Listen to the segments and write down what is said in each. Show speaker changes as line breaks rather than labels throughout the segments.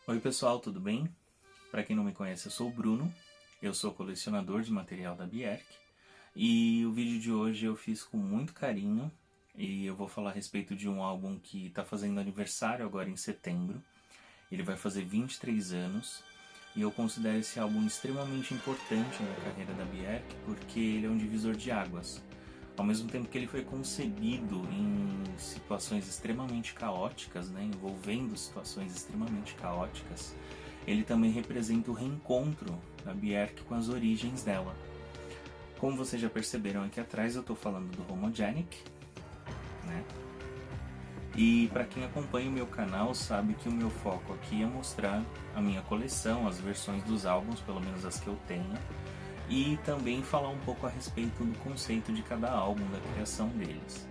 Oi pessoal, tudo bem? Para quem não me conhece, eu sou o Bruno, eu sou colecionador de material da Björk e o vídeo de hoje eu fiz com muito carinho e eu vou falar a respeito de um álbum que está fazendo aniversário agora em setembro. Ele vai fazer 23 anos e eu considero esse álbum extremamente importante na carreira da Björk porque ele é um divisor de águas. Ao mesmo tempo que ele foi concebido em situações extremamente caóticas, envolvendo situações extremamente caóticas, ele também representa o reencontro da Björk com as origens dela. Como vocês já perceberam aqui atrás, eu estou falando do Homogenic, né? E para quem acompanha o meu canal sabe que o meu foco aqui é mostrar a minha coleção, as versões dos álbuns, pelo menos as que eu tenho, e também falar um pouco a respeito do conceito de cada álbum, da criação deles.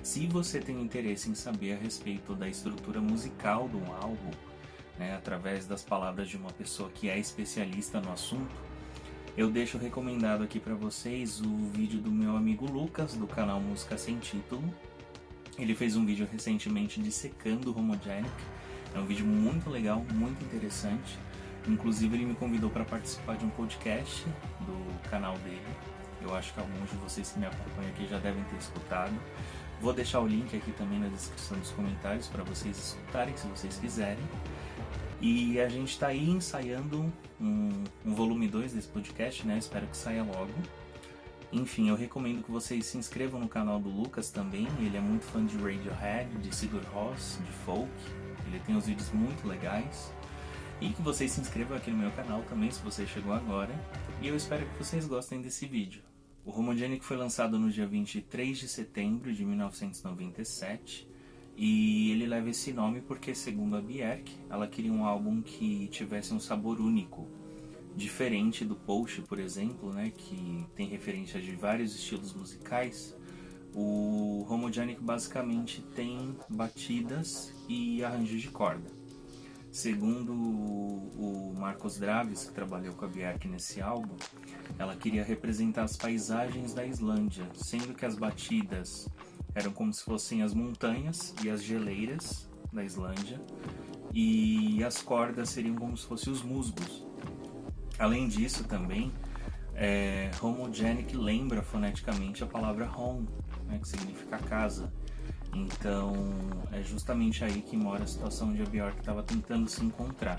Se você tem interesse em saber a respeito da estrutura musical de um álbum, através das palavras de uma pessoa que é especialista no assunto, eu deixo recomendado aqui para vocês o vídeo do meu amigo Lucas, do canal Música Sem Título. Ele fez um vídeo recentemente dissecando o Homogenic, é um vídeo muito legal, muito interessante. Inclusive ele me convidou para participar de um podcast do canal dele. Eu acho que alguns de vocês que me acompanham aqui já devem ter escutado. Vou deixar o link aqui também na descrição dos comentários para vocês escutarem, se vocês quiserem. E a gente está aí ensaiando um volume 2 desse podcast, Espero que saia logo. Enfim, eu recomendo que vocês se inscrevam no canal do Lucas também. Ele é muito fã de Radiohead, de Sigur Rós, de folk. Ele tem uns vídeos muito legais. E que vocês se inscrevam aqui no meu canal também, se você chegou agora. E eu espero que vocês gostem desse vídeo. O Homogenic foi lançado no dia 23 de setembro de 1997. E ele leva esse nome porque, segundo a Björk, ela queria um álbum que tivesse um sabor único. Diferente do Post, por exemplo, que tem referências de vários estilos musicais. O Homogenic basicamente tem batidas e arranjos de corda. Segundo o Marcos Draves, que trabalhou com a Björk nesse álbum, ela queria representar as paisagens da Islândia, sendo que as batidas eram como se fossem as montanhas e as geleiras da Islândia, e as cordas seriam como se fossem os musgos. Além disso também, Homogenic lembra foneticamente a palavra home, que significa casa. Então é justamente aí que mora a situação onde a Björk estava tentando se encontrar.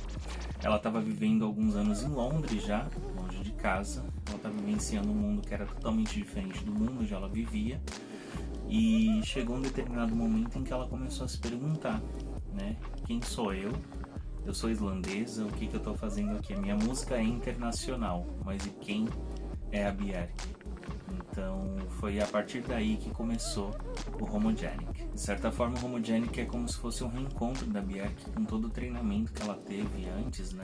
Ela estava vivendo alguns anos em Londres já, longe de casa. Ela estava vivenciando um mundo que era totalmente diferente do mundo onde ela vivia. E chegou um determinado momento em que ela começou a se perguntar, quem sou eu? Eu sou islandesa, o que eu estou fazendo aqui? A minha música é internacional, mas e quem é a Björk? Então foi a partir daí que começou o Homogenic. De certa forma, o Homogenic é como se fosse um reencontro da Björk com todo o treinamento que ela teve antes,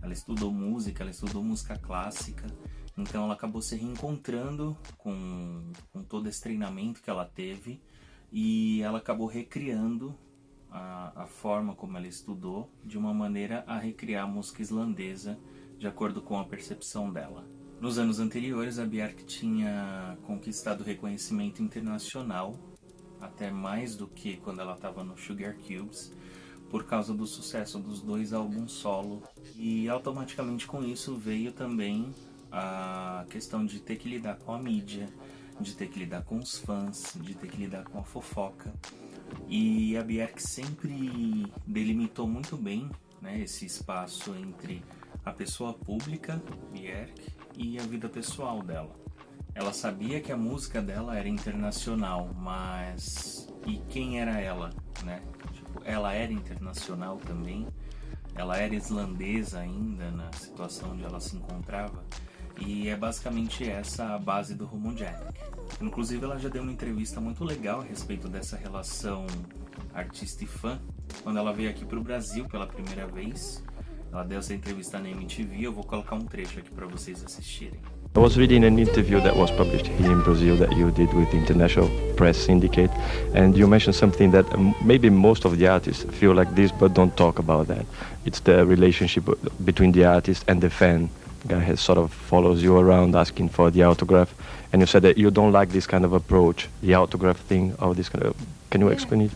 Ela estudou música clássica, então ela acabou se reencontrando com todo esse treinamento que ela teve e ela acabou recriando a forma como ela estudou de uma maneira a recriar a música islandesa de acordo com a percepção dela. Nos anos anteriores, a Björk tinha conquistado reconhecimento internacional, até mais do que quando ela estava no Sugar Cubes, por causa do sucesso dos 2 álbuns solo. E automaticamente com isso veio também a questão de ter que lidar com a mídia, de ter que lidar com os fãs, de ter que lidar com a fofoca. E a Björk sempre delimitou muito bem esse espaço entre a pessoa pública, Björk, e a vida pessoal dela. Ela sabia que a música dela era internacional, mas e quem era ela, ela era internacional também, ela era islandesa ainda na situação onde ela se encontrava, e é basicamente essa a base do Homogenic. Inclusive ela já deu uma entrevista muito legal a respeito dessa relação artista e fã, quando ela veio aqui para o Brasil pela primeira vez. Ela deu essa entrevista na MTV, eu vou colocar um trecho aqui para vocês assistirem.
I was reading an interview that was published here in Brazil that you did with the International Press Syndicate, and you mentioned something that maybe most of the artists feel like this but don't talk about that. It's the relationship between the artist and the fan. The guy sort of follows you around asking for the autograph, and you said that you don't like this kind of approach, the autograph thing, or this kind of... Can you explain it?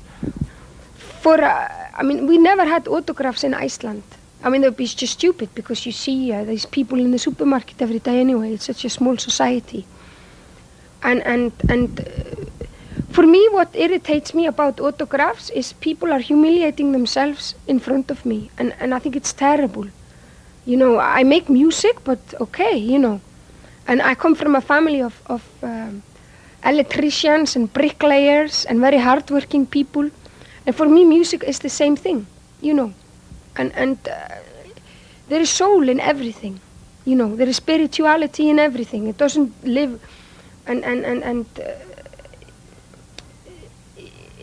We never had autographs in Iceland. I mean, it's just stupid because you see these people in the supermarket every day anyway. It's such a small society. And for me, what irritates me about autographs is people are humiliating themselves in front of me. And I think it's terrible. You know, I make music, but okay, you know. And I come from a family of electricians and bricklayers and very hardworking people. And for me, music is the same thing, you know. And there is soul in everything, you know. There is spirituality in everything. It doesn't live,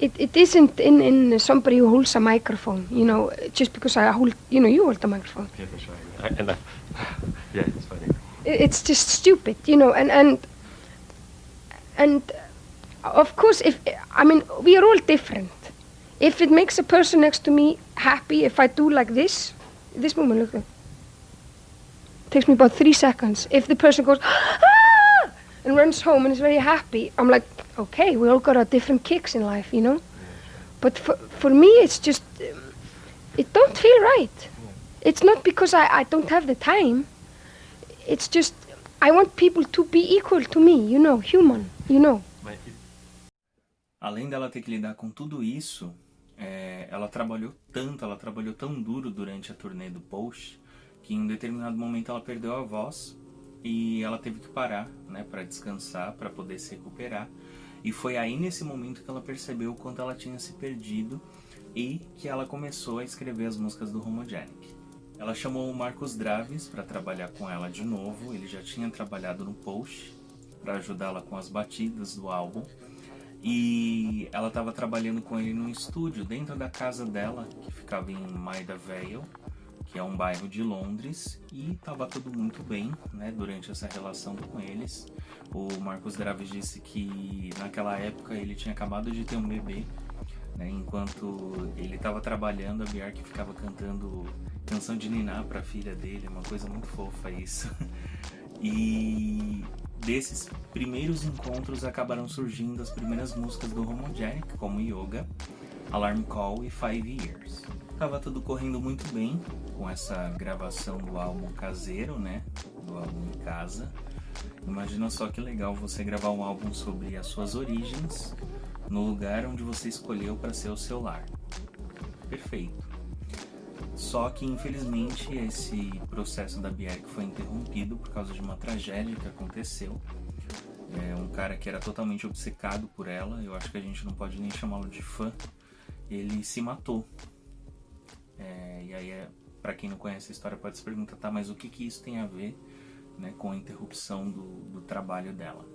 it isn't in somebody who holds a microphone, you know. Just because I hold, you know, you hold a microphone.
Yeah, that's right. Yeah, it's funny.
It's just stupid, you know. And of course, we are all different. If it makes a person next to me happy, if I do like this movement, look, it takes me about 3 seconds. If the person goes, ah, and runs home and is very happy, I'm like, okay, we all got our different kicks in life, you know. But for me, it's just, it don't feel right. It's not because I don't have the time. It's just, I want people to be equal to me, you know, human, you know.
Além dela ter que lidar com tudo isso, ela trabalhou tão duro durante a turnê do Post, que em um determinado momento ela perdeu a voz e ela teve que parar, né, para descansar, para poder se recuperar. E foi aí nesse momento que ela percebeu o quanto ela tinha se perdido e que ela começou a escrever as músicas do Homogenic. Ela chamou o Marcos Draves para trabalhar com ela de novo. Ele já tinha trabalhado no Post para ajudá-la com as batidas do álbum. E ela estava trabalhando com ele num estúdio dentro da casa dela, que ficava em Maida Vale, que é um bairro de Londres, e estava tudo muito bem, né, durante essa relação com eles. O Marcos Draves disse que naquela época ele tinha acabado de ter um bebê, né, enquanto ele estava trabalhando, a Björk ficava cantando canção de niná para a filha dele, uma coisa muito fofa isso. E desses primeiros encontros acabaram surgindo as primeiras músicas do Homogenic, como Yoga, Alarm Call e 5 Years. Tava tudo correndo muito bem com essa gravação do álbum caseiro, né? Do álbum em casa. Imagina só que legal você gravar um álbum sobre as suas origens no lugar onde você escolheu para ser o seu lar. Perfeito. Só que infelizmente esse processo da Björk foi interrompido por causa de uma tragédia que aconteceu. Um cara que era totalmente obcecado por ela, eu acho que a gente não pode nem chamá-lo de fã, ele se matou. E aí, para quem não conhece a história, pode se perguntar, tá, mas o que isso tem a ver, né, com a interrupção do trabalho dela?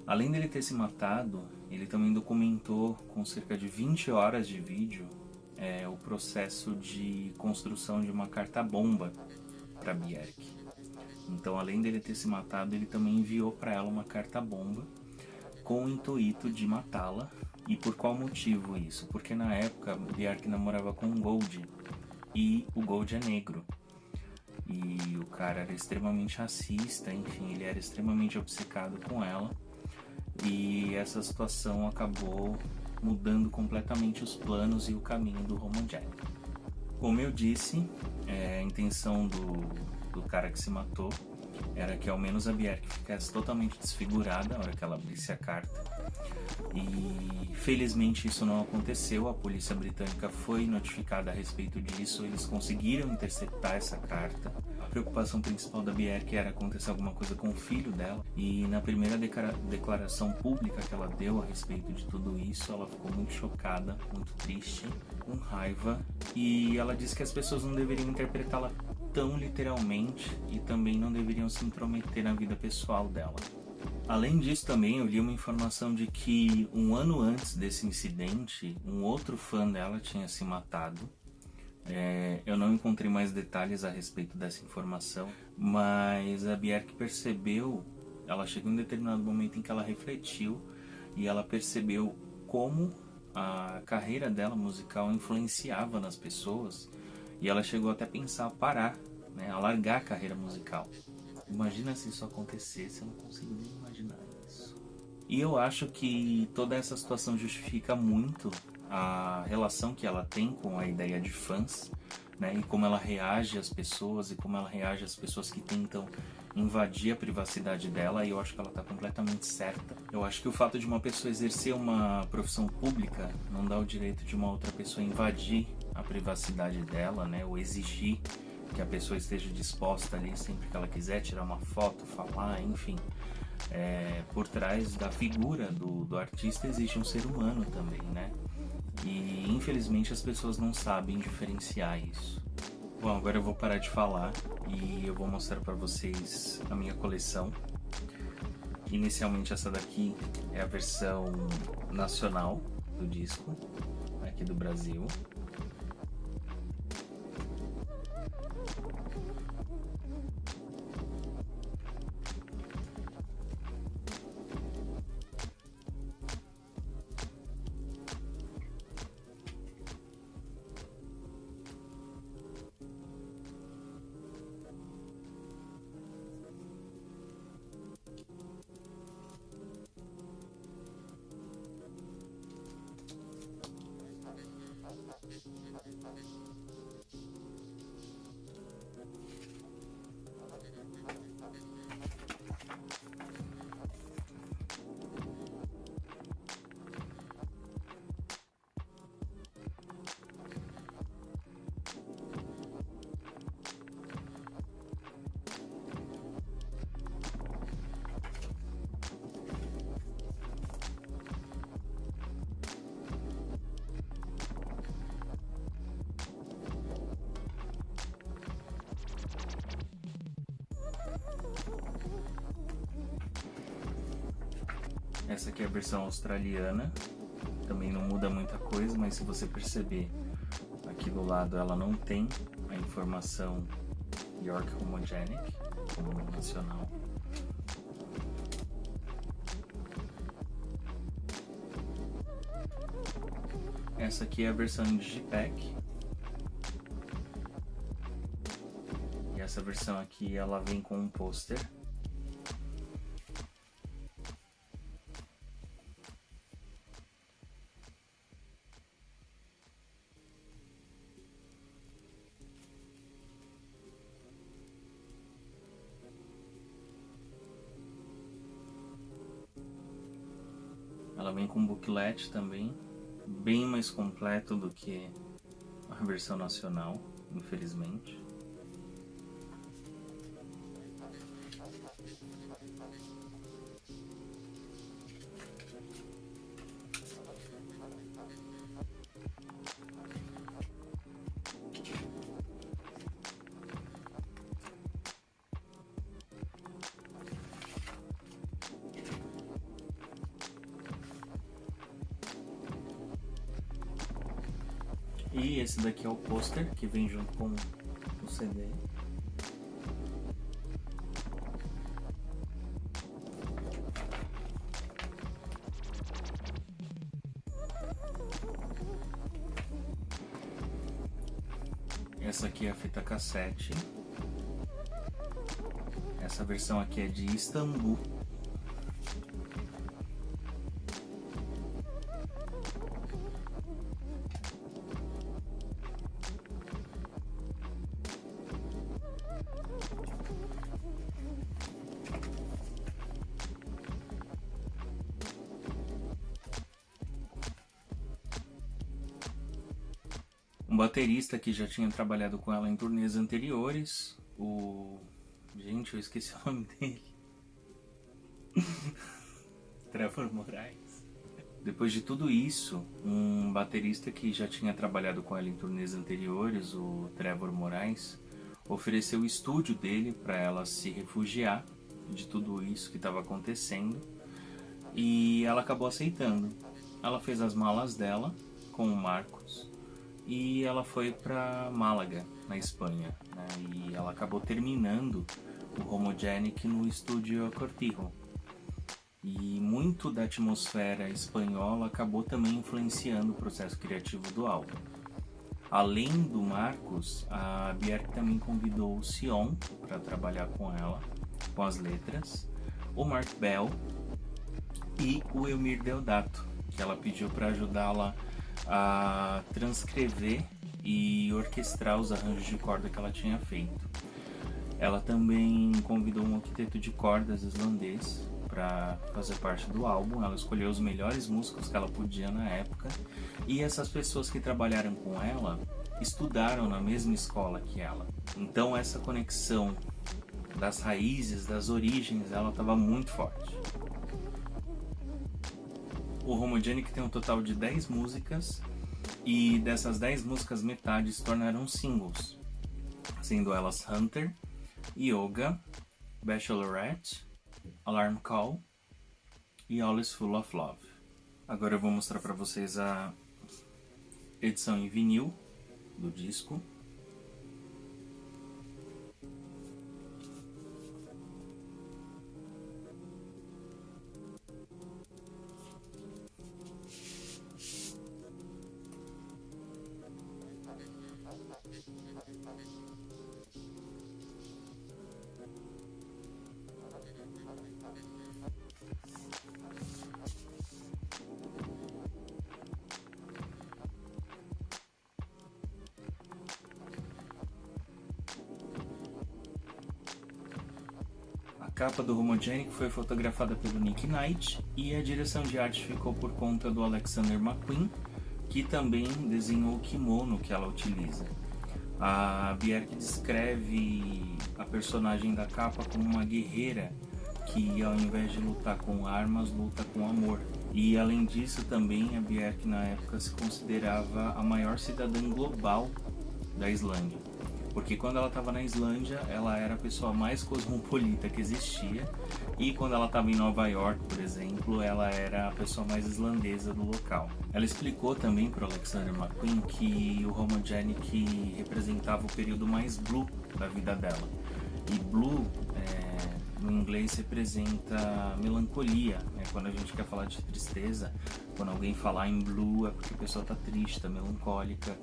Além dele ter se matado, ele também documentou com cerca de 20 horas de vídeo o processo de construção de uma carta-bomba para Björk. Então, além dele ter se matado, ele também enviou para ela uma carta-bomba com o intuito de matá-la. E por qual motivo isso? Porque na época Björk namorava com o Gold, e o Gold é negro. E o cara era extremamente racista, enfim, ele era extremamente obcecado com ela. E essa situação acabou mudando completamente os planos e o caminho do Homogenic. Como eu disse, a intenção do cara que se matou era que ao menos a Björk ficasse totalmente desfigurada na hora que ela abrisse a carta. E felizmente isso não aconteceu, a polícia britânica foi notificada a respeito disso, eles conseguiram interceptar essa carta. A preocupação principal da Björk era acontecer alguma coisa com o filho dela, e na primeira declaração pública que ela deu a respeito de tudo isso, ela ficou muito chocada, muito triste, com raiva, e ela disse que as pessoas não deveriam interpretá-la tão literalmente e também não deveriam se intrometer na vida pessoal dela. Além disso, também eu li uma informação de que um ano antes desse incidente, um outro fã dela tinha se matado. Eu não encontrei mais detalhes a respeito dessa informação, mas a Björk percebeu, ela chegou em um determinado momento em que ela refletiu e ela percebeu como a carreira dela musical influenciava nas pessoas, e ela chegou até a pensar a parar, né, a largar a carreira musical. Imagina se isso acontecesse, eu não consigo nem imaginar isso. E eu acho que toda essa situação justifica muito a relação que ela tem com a ideia de fãs, né? E como ela reage às pessoas e como ela reage às pessoas que tentam invadir a privacidade dela, e eu acho que ela está completamente certa. Eu acho que o fato de uma pessoa exercer uma profissão pública não dá o direito de uma outra pessoa invadir a privacidade dela, né? Ou exigir que a pessoa esteja disposta ali sempre que ela quiser tirar uma foto, falar, enfim. Por trás da figura do artista existe um ser humano também, né? E infelizmente as pessoas não sabem diferenciar isso. Bom, agora eu vou parar de falar e eu vou mostrar para vocês a minha coleção. Inicialmente essa daqui é a versão nacional do disco, aqui do Brasil. Essa aqui é a versão australiana, também não muda muita coisa, mas se você perceber, aqui do lado ela não tem a informação York Homogenic, como no nacional. Essa aqui é a versão em Digipack. E essa versão aqui ela vem com um pôster. Ela vem com booklet também, bem mais completo do que a versão nacional, infelizmente. E esse daqui é o pôster que vem junto com o CD. Essa aqui é a fita cassete. Essa versão aqui é de Istambul. Um baterista que já tinha trabalhado com ela em turnês anteriores, Gente, eu esqueci o nome dele. Trevor Moraes. Depois de tudo isso, um baterista que já tinha trabalhado com ela em turnês anteriores, o Trevor Moraes, ofereceu o estúdio dele para ela se refugiar de tudo isso que estava acontecendo, e ela acabou aceitando. Ela fez as malas dela com o Marcos e ela foi para Málaga, na Espanha, né? E ela acabou terminando o Homogenic no estúdio Cortijo. E muito da atmosfera espanhola acabou também influenciando o processo criativo do álbum. Além do Marcos, a Björk também convidou o Sion para trabalhar com ela, com as letras, o Mark Bell e o Elmir Deodato, que ela pediu para ajudá-la a transcrever e orquestrar os arranjos de corda que ela tinha feito. Ela também convidou um octeto de cordas islandês para fazer parte do álbum. Ela escolheu os melhores músicos que ela podia na época, e essas pessoas que trabalharam com ela estudaram na mesma escola que ela. Então essa conexão das raízes, das origens, ela estava muito forte. O Homogenic tem um total de 10 músicas, e dessas 10 músicas metade se tornaram singles, sendo elas Hunter, Yoga, Bachelorette, Alarm Call e All Is Full of Love. Agora eu vou mostrar para vocês a edição em vinil do disco. A capa do Homogenic foi fotografada pelo Nick Knight, e a direção de arte ficou por conta do Alexander McQueen, que também desenhou o kimono que ela utiliza. A Björk descreve a personagem da capa como uma guerreira que, ao invés de lutar com armas, luta com amor. E além disso também, a Björk na época se considerava a maior cidadã global da Islândia. Porque quando ela estava na Islândia, ela era a pessoa mais cosmopolita que existia, e quando ela estava em Nova York, por exemplo, ela era a pessoa mais islandesa do local. Ela explicou também para o Alexander McQueen que o Homogenic representava o período mais blue da vida dela. E blue, no inglês, representa melancolia, né? Quando a gente quer falar de tristeza, quando alguém falar em blue é porque a pessoa está triste, está melancólica.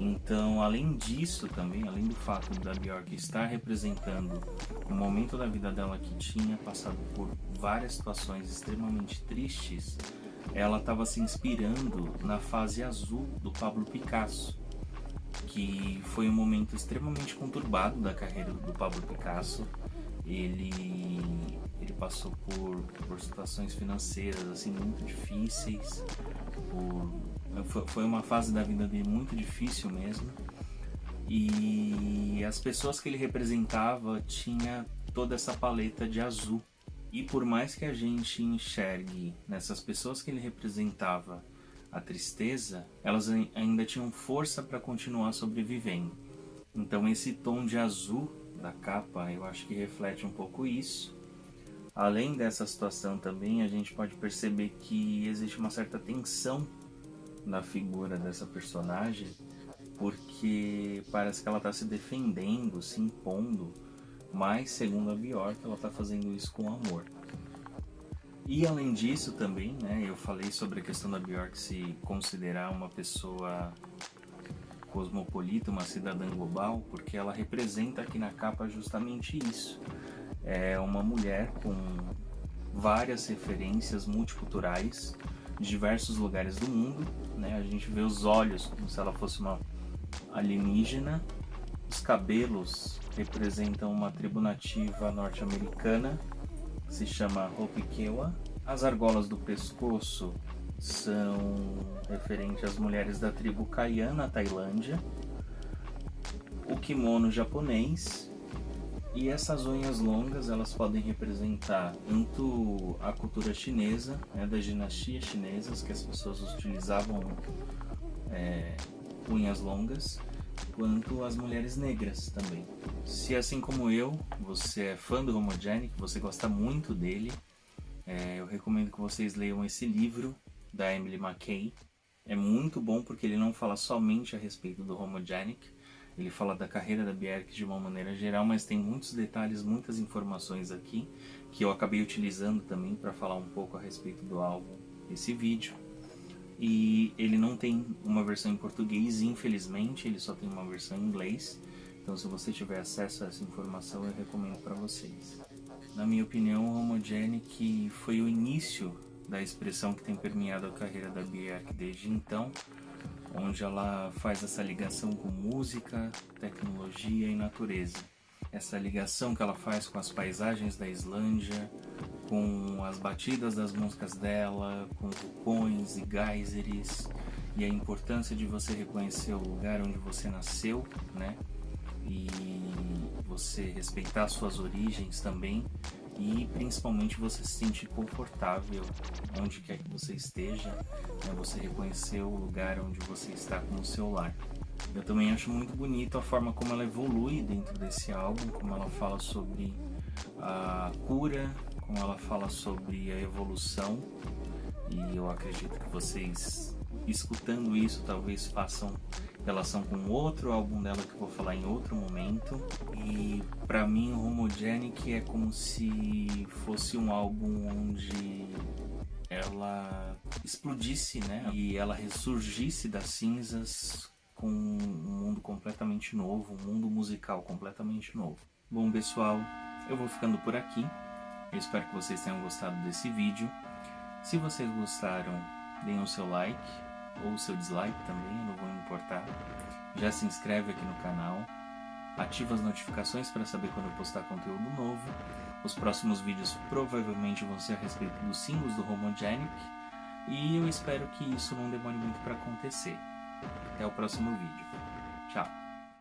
Então, além disso também, além do fato da Björk estar representando um momento da vida dela que tinha passado por várias situações extremamente tristes, ela estava se inspirando na fase azul do Pablo Picasso, que foi um momento extremamente conturbado da carreira do Pablo Picasso. Ele passou por situações financeiras assim muito difíceis, foi uma fase da vida dele muito difícil mesmo, e as pessoas que ele representava tinha toda essa paleta de azul. E por mais que a gente enxergue nessas pessoas que ele representava a tristeza, elas ainda tinham força para continuar sobrevivendo. Então esse tom de azul da capa, eu acho que reflete um pouco isso. Além dessa situação também, a gente pode perceber que existe uma certa tensão na figura dessa personagem, porque parece que ela está se defendendo, se impondo, mas segundo a Björk, ela está fazendo isso com amor. E além disso também, né, eu falei sobre a questão da Björk se considerar uma pessoa cosmopolita, uma cidadã global, porque ela representa aqui na capa justamente isso. É uma mulher com várias referências multiculturais de diversos lugares do mundo, né? A gente vê os olhos como se ela fosse uma alienígena, os cabelos representam uma tribo nativa norte-americana que se chama Hopi-Kewa, as argolas do pescoço são referentes às mulheres da tribo Kayan na Tailândia, o kimono japonês. E essas unhas longas, elas podem representar tanto a cultura chinesa, né, das dinastias chinesas, que as pessoas utilizavam unhas longas, quanto as mulheres negras também. Se assim como eu, você é fã do Homogenic, você gosta muito dele, eu recomendo que vocês leiam esse livro da Emily Mackey. É muito bom porque ele não fala somente a respeito do Homogenic, ele fala da carreira da Björk de uma maneira geral, mas tem muitos detalhes, muitas informações aqui, que eu acabei utilizando também para falar um pouco a respeito do álbum, esse vídeo. E ele não tem uma versão em português, infelizmente, ele só tem uma versão em inglês. Então se você tiver acesso a essa informação, eu recomendo para vocês. Na minha opinião, o Homogenic foi o início da expressão que tem permeado a carreira da Björk desde então, onde ela faz essa ligação com música, tecnologia e natureza. Essa ligação que ela faz com as paisagens da Islândia, com as batidas das músicas dela, com vulcões e geysers, e a importância de você reconhecer o lugar onde você nasceu, né? E você respeitar suas origens também, e principalmente você se sentir confortável onde quer que você esteja, né? Você reconhecer o lugar onde você está como seu lar. Eu também acho muito bonito a forma como ela evolui dentro desse álbum, como ela fala sobre a cura, como ela fala sobre a evolução, e eu acredito que vocês, escutando isso, talvez façam relação com outro álbum dela que eu vou falar em outro momento. E pra mim, o Homogenic é como se fosse um álbum onde ela explodisse, né? E ela ressurgisse das cinzas com um mundo completamente novo, um mundo musical completamente novo. Bom, pessoal, eu vou ficando por aqui. Eu espero que vocês tenham gostado desse vídeo. Se vocês gostaram, deem o seu like ou o seu dislike também, não vou me importar. Já se inscreve aqui no canal, ativa as notificações para saber quando eu postar conteúdo novo. Os próximos vídeos provavelmente vão ser a respeito dos símbolos do Homogenic, e eu espero que isso não demore muito para acontecer. Até o próximo vídeo. Tchau!